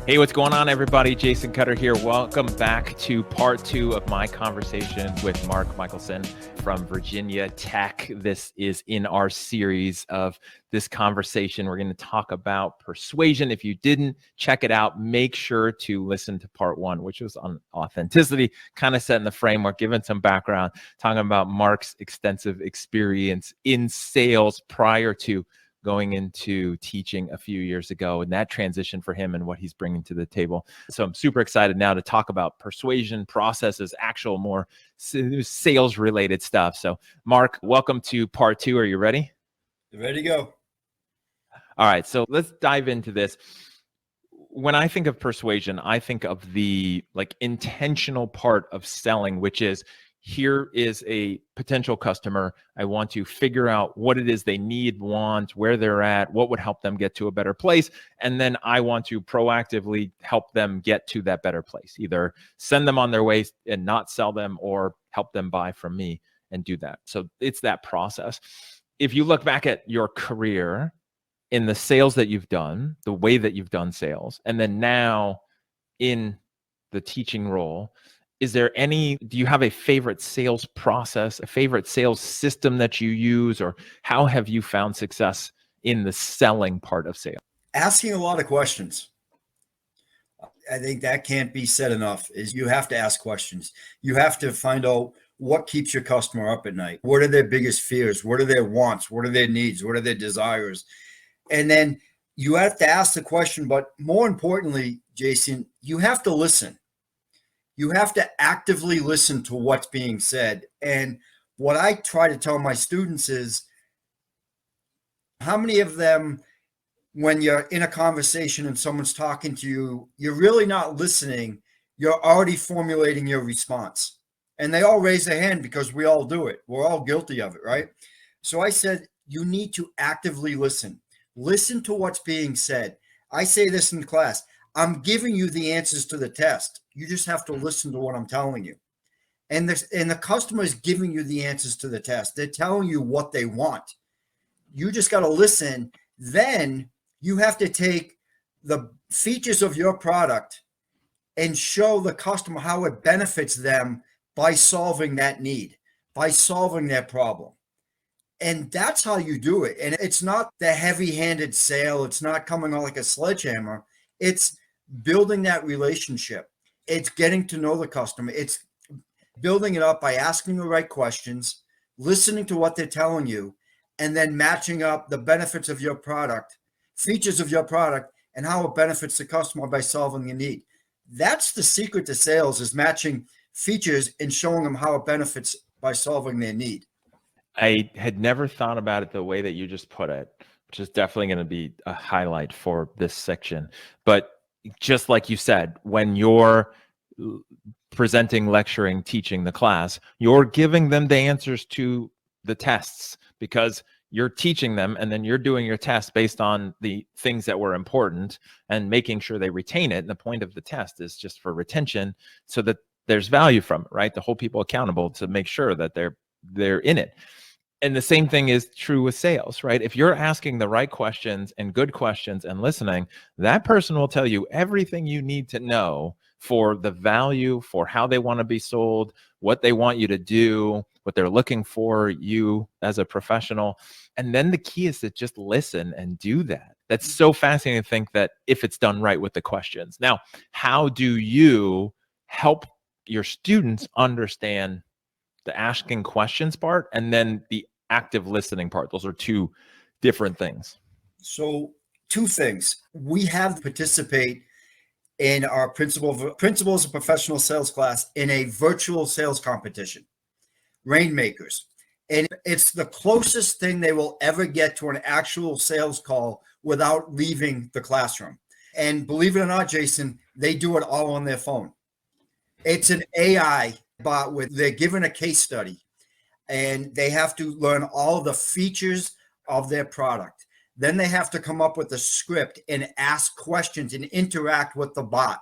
Hey, what's going on, everybody? Jason Cutter here. Welcome back to part 2 of my conversation with Mark Michalisin from Virginia Tech. This is in our series of this conversation. We're going to talk about persuasion. If you didn't check it out, make sure to listen to part 1, which was on authenticity, kind of setting the framework, giving some background, talking about Mark's extensive experience in sales prior to going into teaching a few years ago, and that transition for him and what he's bringing to the table. So I'm super excited now to talk about persuasion processes, actual more sales related stuff. So Mark, welcome to part 2. Are you ready? Ready to go. All right, so let's dive into this. When I think of persuasion, I think of the intentional part of selling, which is, here is a potential customer. I want to figure out what it is they need, want, where they're at, what would help them get to a better place. And then I want to proactively help them get to that better place, either send them on their way and not sell them, or help them buy from me and do that. So it's that process. If you look back at your career in the sales that you've done, the way that you've done sales, and then now in the teaching role, do you have a favorite sales process, a favorite sales system that you use, or how have you found success in the selling part of sales? Asking a lot of questions. I think that can't be said enough, is you have to ask questions. You have to find out what keeps your customer up at night. What are their biggest fears? What are their wants? What are their needs? What are their desires? And then you have to ask the question, but more importantly, Jason, you have to listen. You have to actively listen to what's being said. And what I try to tell my students is, how many of them, when you're in a conversation and someone's talking to you, you're really not listening, you're already formulating your response. And they all raise their hand because we all do it. We're all guilty of it, right? So I said, you need to actively listen. Listen to what's being said. I say this in class. I'm giving you the answers to the test. You just have to listen to what I'm telling you. And the customer is giving you the answers to the test. They're telling you what they want. You just got to listen. Then you have to take the features of your product and show the customer how it benefits them by solving that need, by solving their problem. And that's how you do it. And it's not the heavy-handed sale. It's not coming on like a sledgehammer. It's building that relationship. It's getting to know the customer. It's building it up by asking the right questions, listening to what they're telling you, and then matching up the benefits of your product, features of your product, and how it benefits the customer by solving the need. That's the secret to sales, is matching features and showing them how it benefits by solving their need. I had never thought about it the way that you just put it, which is definitely going to be a highlight for this section. But just like you said, when you're presenting, lecturing, teaching the class, you're giving them the answers to the tests, because you're teaching them and then you're doing your test based on the things that were important and making sure they retain it. And the point of the test is just for retention, so that there's value from it, right? To hold people accountable, to make sure that they're in it. And the same thing is true with sales, right? If you're asking the right questions and good questions and listening, that person will tell you everything you need to know for the value, for how they want to be sold, what they want you to do, what they're looking for you as a professional. And then the key is to just listen and do that. That's so fascinating to think that if it's done right with the questions. Now, how do you help your students understand the asking questions part and then the active listening part? Those are two different things. So 2 things. We have to participate in our Principles of Professional Sales class in a virtual sales competition, Rainmakers. And it's the closest thing they will ever get to an actual sales call without leaving the classroom. And believe it or not, Jason, they do it all on their phone. It's an AI bot where they're given a case study and they have to learn all the features of their product. Then they have to come up with a script and ask questions and interact with the bot.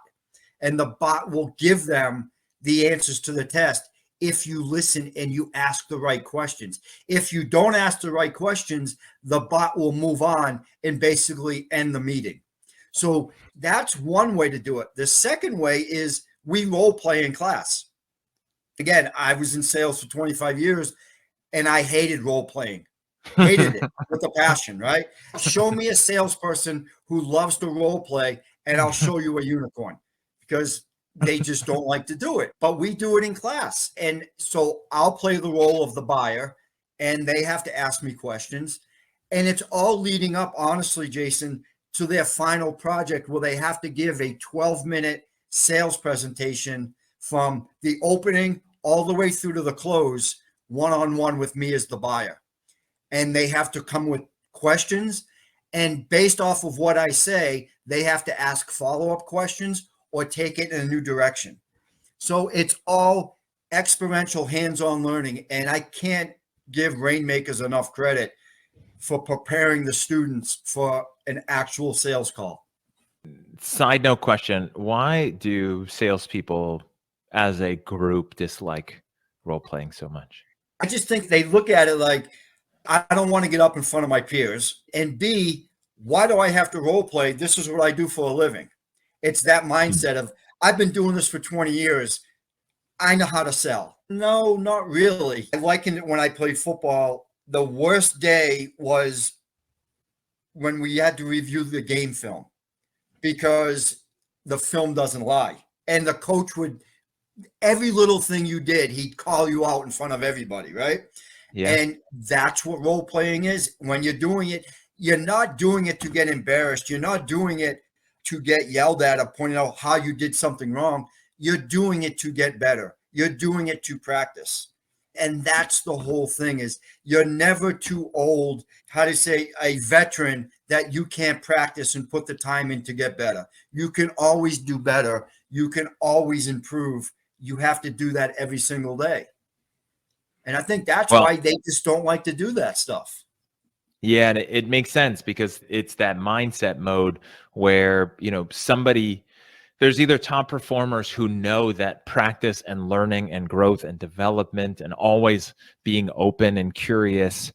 And the bot will give them the answers to the test if you listen and you ask the right questions. If you don't ask the right questions, the bot will move on and basically end the meeting. So that's one way to do it. The second way is we role play in class. Again, I was in sales for 25 years and I hated role playing. Hated it with a passion, right? Show me a salesperson who loves to role play and I'll show you a unicorn, because they just don't like to do it. But we do it in class. And so I'll play the role of the buyer and they have to ask me questions. And it's all leading up, honestly, Jason, to their final project where they have to give a 12-minute sales presentation from the opening all the way through to the close, one-on-one with me as the buyer. And they have to come with questions. And based off of what I say, they have to ask follow-up questions or take it in a new direction. So it's all experiential hands-on learning. And I can't give Rainmakers enough credit for preparing the students for an actual sales call. Side note question: why do salespeople as a group dislike role playing so much? I just think they look at it like, I don't want to get up in front of my peers. And B, why do I have to role play? This is what I do for a living. It's that mindset of, I've been doing this for 20 years. I know how to sell. No, not really. I liken it when I played football. The worst day was when we had to review the game film, because the film doesn't lie. And the coach would, every little thing you did, he'd call you out in front of everybody, right? Yeah. And that's what role playing is. When you're doing it, you're not doing it to get embarrassed. You're not doing it to get yelled at or pointed out how you did something wrong. You're doing it to get better. You're doing it to practice. And that's the whole thing, is you're never too old, how to say, a veteran, that you can't practice and put the time in to get better. You can always do better. You can always improve. You have to do that every single day. And I think that's why they just don't like to do that stuff. Yeah, and it makes sense, because it's that mindset mode where, there's either top performers who know that practice and learning and growth and development and always being open and curious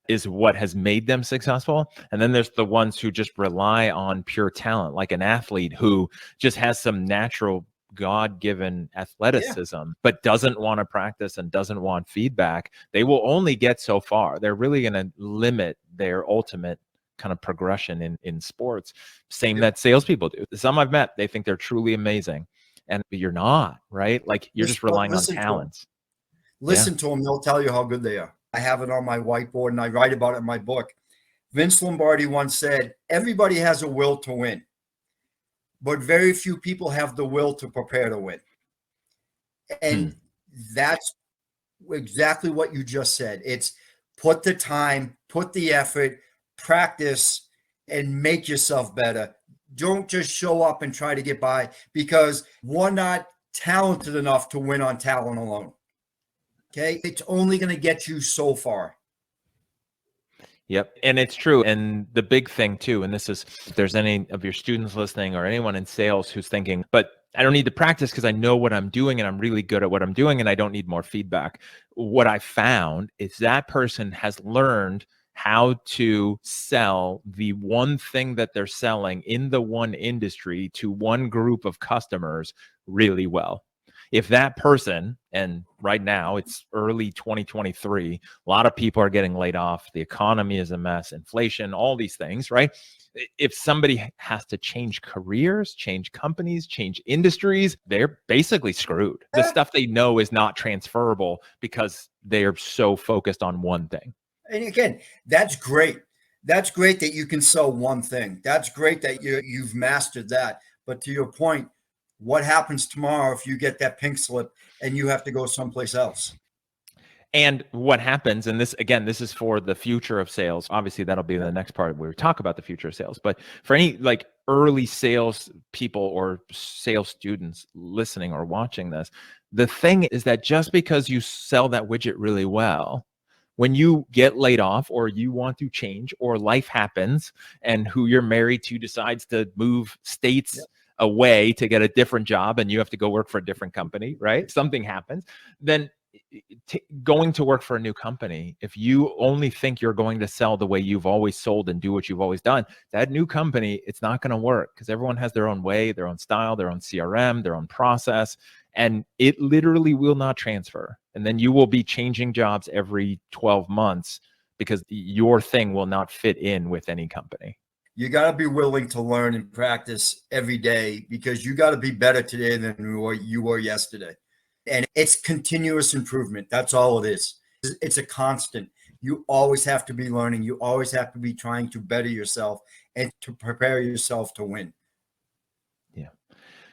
is what has made them successful. And then there's the ones who just rely on pure talent, like an athlete who just has some natural God-given athleticism, but doesn't want to practice and doesn't want feedback. They will only get so far. They're really going to limit their ultimate kind of progression in sports. Same that salespeople do. Some I've met, they think they're truly amazing, and you're not, right? Like, you're just relying on talents. Listen to them. They'll tell you how good they are. I have it on my whiteboard and I write about it in my book. Vince Lombardi once said, everybody has a will to win, but very few people have the will to prepare to win. And that's exactly what you just said. It's put the time, put the effort, practice, and make yourself better. Don't just show up and try to get by, because we're not talented enough to win on talent alone. Okay. It's only going to get you so far. Yep. And it's true. And the big thing too, and this is, if there's any of your students listening or anyone in sales who's thinking, but I don't need to practice because I know what I'm doing and I'm really good at what I'm doing and I don't need more feedback. What I found is that person has learned how to sell the one thing that they're selling in the one industry to one group of customers really well. If that person, and right now it's early 2023, a lot of people are getting laid off, the economy is a mess, inflation, all these things, right? If somebody has to change careers, change companies, change industries, they're basically screwed. The stuff they know is not transferable because they are so focused on one thing. And again, that's great. That's great that you can sell one thing. That's great that you've mastered that. But to your point, what happens tomorrow if you get that pink slip and you have to go someplace else? And what happens, and this, again, this is for the future of sales. Obviously, that'll be the next part where we talk about the future of sales. But for any like early sales people or sales students listening or watching this, the thing is that just because you sell that widget really well, when you get laid off or you want to change or life happens and who you're married to decides to move states away to get a different job and you have to go work for a different company, right? Something happens, then going to work for a new company, if you only think you're going to sell the way you've always sold and do what you've always done, that new company, it's not going to work, because everyone has their own way, their own style, their own CRM, their own process, and it literally will not transfer. And then you will be changing jobs every 12 months because your thing will not fit in with any company. You got to be willing to learn and practice every day, because you got to be better today than you were yesterday. And it's continuous improvement. That's all it is. It's a constant. You always have to be learning. You always have to be trying to better yourself and to prepare yourself to win. Yeah.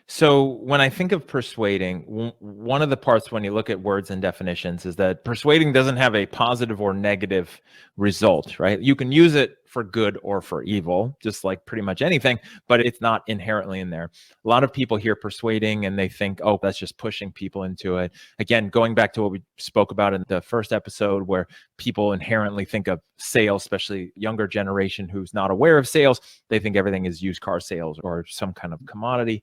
So when I think of persuading, one of the parts when you look at words and definitions is that persuading doesn't have a positive or negative result, right? You can use it for good or for evil, just like pretty much anything, but it's not inherently in there. A lot of people hear persuading and they think, oh, that's just pushing people into it. Again, going back to what we spoke about in the first episode, where people inherently think of sales, especially younger generation who's not aware of sales, they think everything is used car sales or some kind of commodity.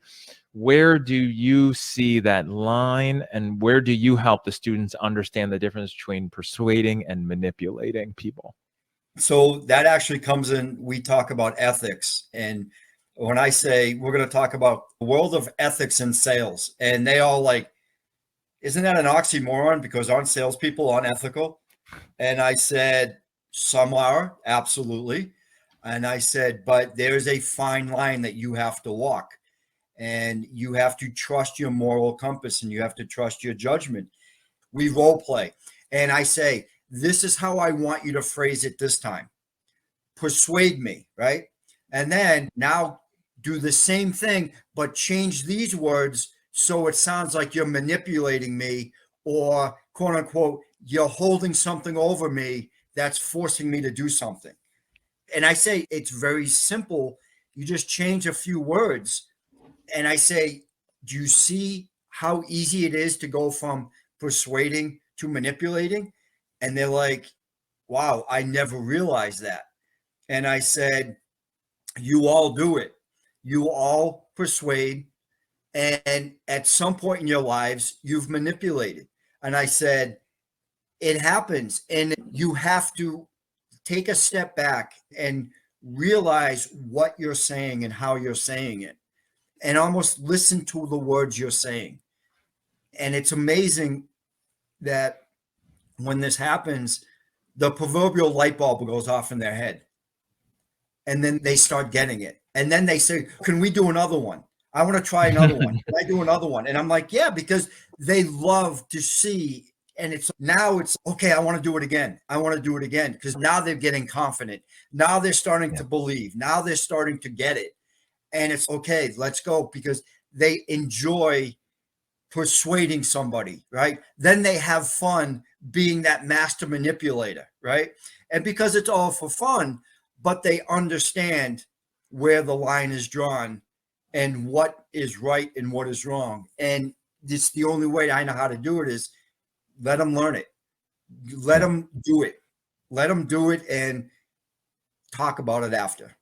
Where do you see that line, and where do you help the students understand the difference between persuading and manipulating people? So that actually comes in, we talk about ethics. And when I say we're going to talk about the world of ethics and sales, and they all like, isn't that an oxymoron? Because aren't salespeople unethical? And I said, some are, absolutely. And I said, but there's a fine line that you have to walk. And you have to trust your moral compass, and you have to trust your judgment. We role play. And I say, this is how I want you to phrase it this time. Persuade me, right? And then now do the same thing, but change these words so it sounds like you're manipulating me, or quote unquote, you're holding something over me that's forcing me to do something. And I say, it's very simple. You just change a few words. And I say, do you see how easy it is to go from persuading to manipulating? And they're like, wow, I never realized that. And I said, you all do it. You all persuade. And at some point in your lives, you've manipulated. And I said, it happens. And you have to take a step back and realize what you're saying and how you're saying it, and almost listen to the words you're saying. And it's amazing that when this happens, the proverbial light bulb goes off in their head. And then they start getting it. And then they say, can we do another one? I want to try another one. Can I do another one? And I'm like, yeah, because they love to see. And it's okay, I want to do it again. I want to do it again, because now they're getting confident. Now they're starting to believe. Now they're starting to get it. And it's okay, let's go, because they enjoy persuading somebody, right? Then they have fun being that master manipulator, right? And because it's all for fun, but they understand where the line is drawn and what is right and what is wrong. And it's the only way I know how to do it is let them learn it. Let them do it. Let them do it and talk about it after.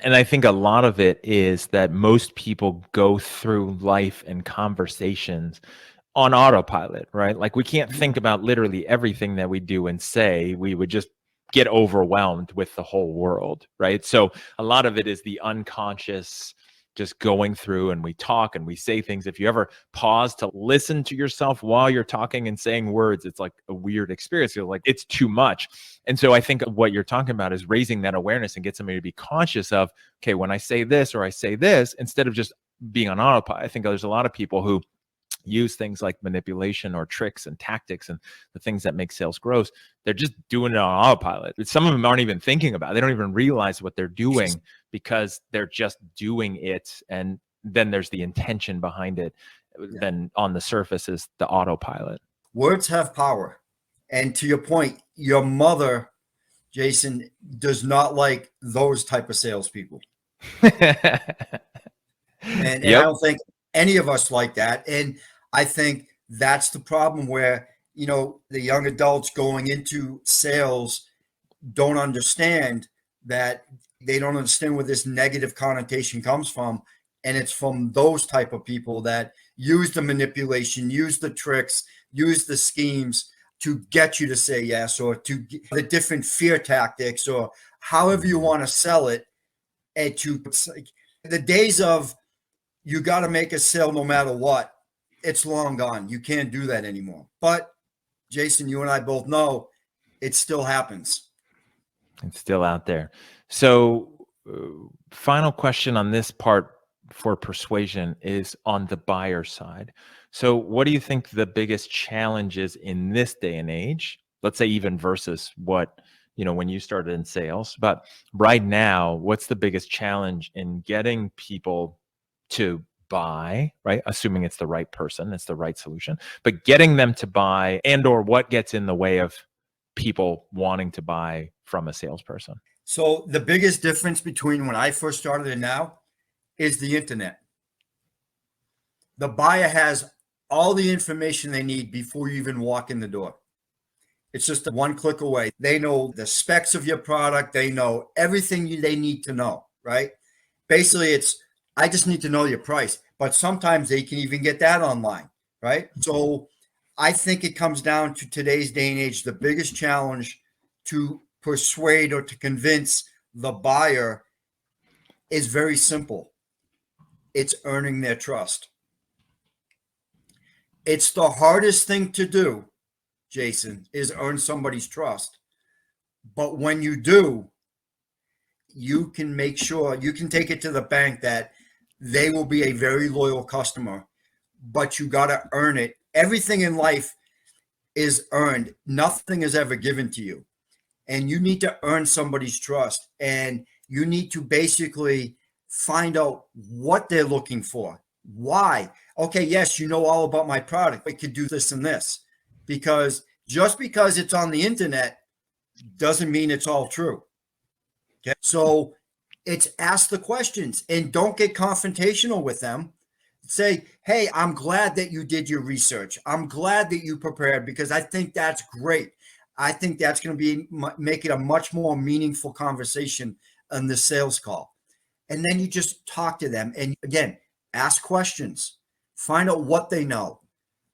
And I think a lot of it is that most people go through life and conversations on autopilot, right? Like we can't think about literally everything that we do and say. We would just get overwhelmed with the whole world, right? So a lot of it is the unconscious just going through, and we talk and we say things. If you ever pause to listen to yourself while you're talking and saying words, it's like a weird experience. You're like, it's too much. And so I think what you're talking about is raising that awareness and get somebody to be conscious of, okay, when I say this or I say this, instead of just being on autopilot. I think there's a lot of people who use things like manipulation or tricks and tactics and the things that make sales gross. They're just doing it on autopilot. Some of them aren't even thinking about it. They don't even realize what they're doing because they're just doing it. And then there's the intention behind it. Then on the surface is the autopilot. Words have power. And to your point, your mother, Jason, does not like those type of salespeople. And I don't think any of us like that. And I think that's the problem where, the young adults going into sales don't understand that. They don't understand where this negative connotation comes from. And it's from those type of people that use the manipulation, use the tricks, use the schemes to get you to say yes, or to the different fear tactics, or however you want to sell it. And to the days of you got to make a sale no matter what, it's long gone. You can't do that anymore. But Jason, you and I both know it still happens. It's still out there. So final question on this part for persuasion is on the buyer side. So what do you think the biggest challenge is in this day and age? Let's say even versus what, when you started in sales, but right now, what's the biggest challenge in getting people to buy, right? Assuming it's the right person, it's the right solution, but getting them to buy, and or what gets in the way of people wanting to buy from a salesperson? So the biggest difference between when I first started and now is the internet. The buyer has all the information they need before you even walk in the door. It's just one click away. They know the specs of your product. They know everything they need to know, right? Basically, I just need to know your price, but sometimes they can even get that online, right? So I think it comes down to today's day and age. The biggest challenge to persuade or to convince the buyer is very simple. It's earning their trust. It's the hardest thing to do, Jason, is earn somebody's trust. But when you do, you can make sure, you can take it to the bank that they will be a very loyal customer, but you got to earn it. Everything in life is earned. Nothing is ever given to you. And you need to earn somebody's trust. And you need to basically find out what they're looking for. Why? Okay, yes, you know all about my product. I could do this and this. Because just because it's on the internet doesn't mean it's all true. Okay. So it's ask the questions and don't get confrontational with them. Say, hey, I'm glad that you did your research. I'm glad that you prepared because I think that's great. I think that's going to make it a much more meaningful conversation on the sales call. And then you just talk to them. And again, ask questions, find out what they know,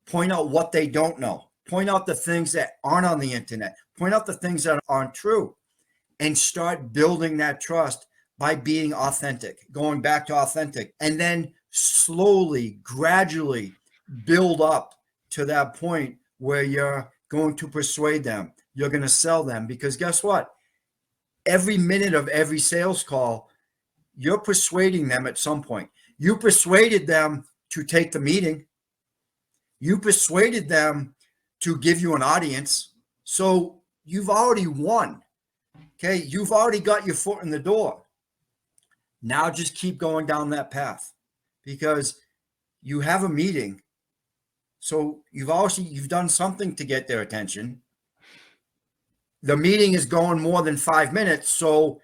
point out what they don't know, point out the things that aren't on the internet, point out the things that aren't true, and start building that trust by being authentic, going back to authentic, and then slowly, gradually build up to that point where you're going to persuade them, you're going to sell them. Because guess what? Every minute of every sales call, you're persuading them at some point. You persuaded them to take the meeting. You persuaded them to give you an audience. So you've already won. Okay. You've already got your foot in the door. Now just keep going down that path because you have a meeting. So you've done something to get their attention. The meeting is going more than 5 minutes. So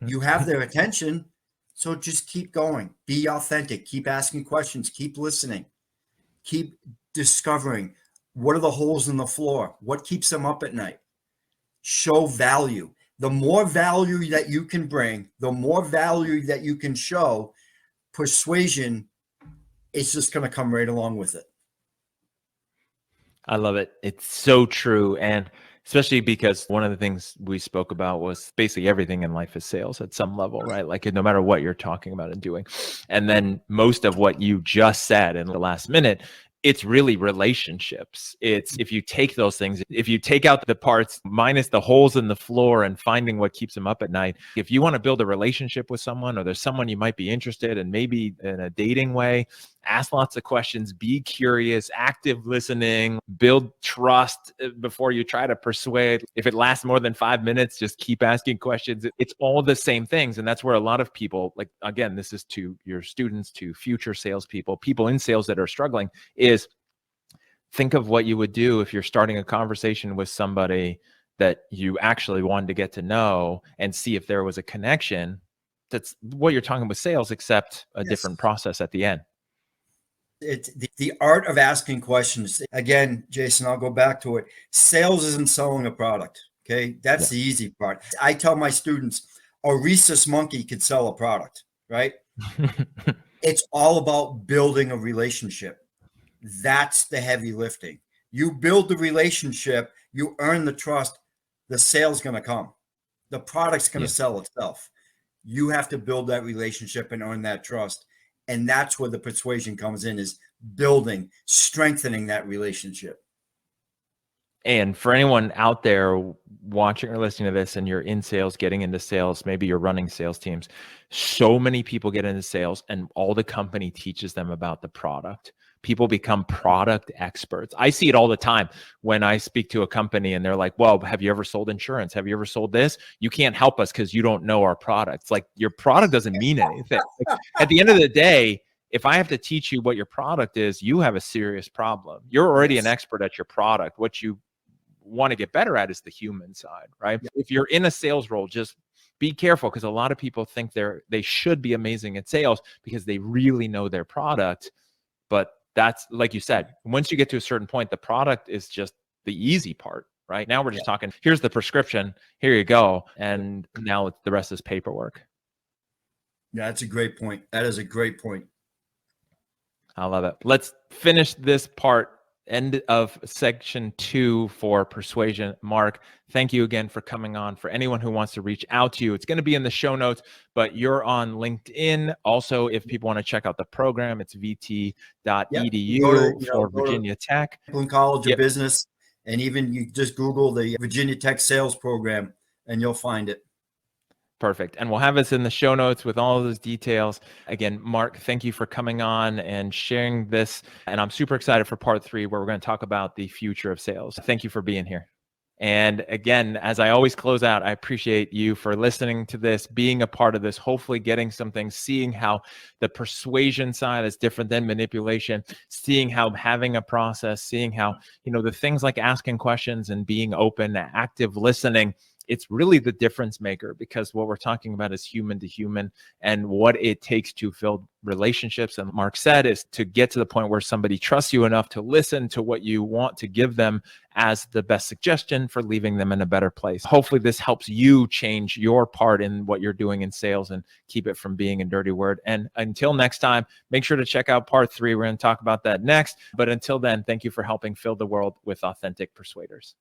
you have their attention. So just keep going, be authentic, keep asking questions, keep listening, keep discovering what are the holes in the floor, what keeps them up at night. Show value. The more value that you can bring, the more value that you can show, persuasion is just going to come right along with it. I love it. It's so true. And especially because one of the things we spoke about was basically everything in life is sales at some level, right? Like no matter what you're talking about and doing. And then most of what you just said in the last minute, it's really relationships. It's if you take those things, if you take out the parts minus the holes in the floor and finding what keeps them up at night, if you want to build a relationship with someone or there's someone you might be interested in, maybe in a dating way, ask lots of questions, be curious, active listening, build trust before you try to persuade. If it lasts more than 5 minutes, just keep asking questions. It's all the same things. And that's where a lot of people, like, again, this is to your students, to future salespeople, people in sales that are struggling, is think of what you would do if you're starting a conversation with somebody that you actually wanted to get to know and see if there was a connection. That's what you're talking with sales, except a different process at the end. It's the art of asking questions. Again, Jason, I'll go back to it. Sales isn't selling a product. Okay. That's the easy part. I tell my students, a rhesus monkey could sell a product, right? It's all about building a relationship. That's the heavy lifting. You build the relationship, you earn the trust, the sale's going to come. The product's going to sell itself. You have to build that relationship and earn that trust. And that's where the persuasion comes in, is building, strengthening that relationship. And for anyone out there watching or listening to this and you're in sales, getting into sales, maybe you're running sales teams, so many people get into sales and all the company teaches them about the product. People become product experts. I see it all the time when I speak to a company and they're like, well, have you ever sold insurance? Have you ever sold this? You can't help us because you don't know our product. It's like, your product doesn't mean anything. Like, at the end of the day, if I have to teach you what your product is, you have a serious problem. You're already an expert at your product. What you want to get better at is the human side, right? If you're in a sales role, just be careful, because a lot of people think they should be amazing at sales because they really know their product. But that's, like you said, once you get to a certain point, the product is just the easy part, right? Now we're just talking, here's the prescription, here you go. And now the rest is paperwork. Yeah, that's a great point. That is a great point. I love it. Let's finish this part. End of section 2 for persuasion. Mark, thank you again for coming on. For anyone who wants to reach out to you, it's going to be in the show notes, but you're on LinkedIn. Also, if people want to check out the program, it's vt.edu for Virginia Tech. College of Business, and even you just Google the Virginia Tech sales program and you'll find it. Perfect. And we'll have this in the show notes with all of those details. Again, Mark, thank you for coming on and sharing this. And I'm super excited for part 3, where we're going to talk about the future of sales. Thank you for being here. And again, as I always close out, I appreciate you for listening to this, being a part of this, hopefully getting something, seeing how the persuasion side is different than manipulation, seeing how having a process, seeing how, the things like asking questions and being open, active listening, it's really the difference maker, because what we're talking about is human to human, and what it takes to build relationships. And Mark said is to get to the point where somebody trusts you enough to listen to what you want to give them as the best suggestion for leaving them in a better place. Hopefully this helps you change your part in what you're doing in sales and keep it from being a dirty word. And until next time, make sure to check out part 3. We're going to talk about that next. But until then, thank you for helping fill the world with authentic persuaders.